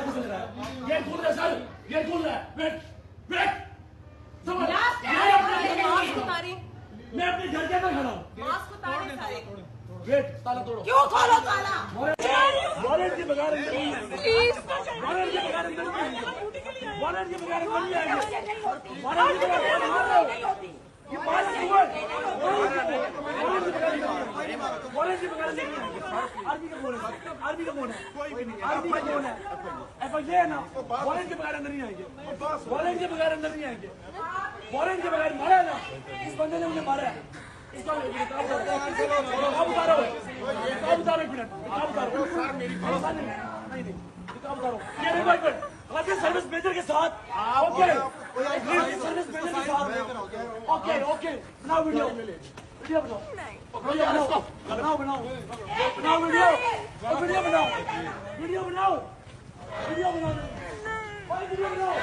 बात को समझ रहा है। ये खोल रहा है सर, ये खोल रहा है। वेट वेट समझ मैं अपने घर के अंदर खड़ा हूँ। वेट ताला तोड़ो। क्यों खोलो ताला? वारंट के बगैर अंदर नहीं आएंगे। वारंट के बगैर अंदर नहीं आएंगे। वारंट के बगैर अंदर नहीं आएंगे। वारंट के बगैर अंदर नहीं ये बात नहीं हुआ। वारंट के बगैर नहीं आएंगे। आर्मी का फोन है, आर्मी का फोन है, आर्मी का फोन है। एफआईए है ना, वारंट के बगैर अंदर नहीं आएंगे। वारंट के बगैर अंदर नहीं आएंगे। वारंट के बगैर मारा है ना, इस बंदे ने मुझे मारा है। इसका आप उतारो, आप उतारो, एक मिनट आप उतारो। नहीं आप उतारो। ये देखो एक मिनट, आपके सर्विस मेजर के साथ ओके, सर्विस मेजर के साथ ओके ओके। बनाओ वीडियो, वीडियो बनाओ, वीडियो बनाओ, बनाओ बनाओ बनाओ वीडियो, वीडियो बनाओ, वीडियो बनाओ, वीडियो बनाओ, वीडियो बनाओ।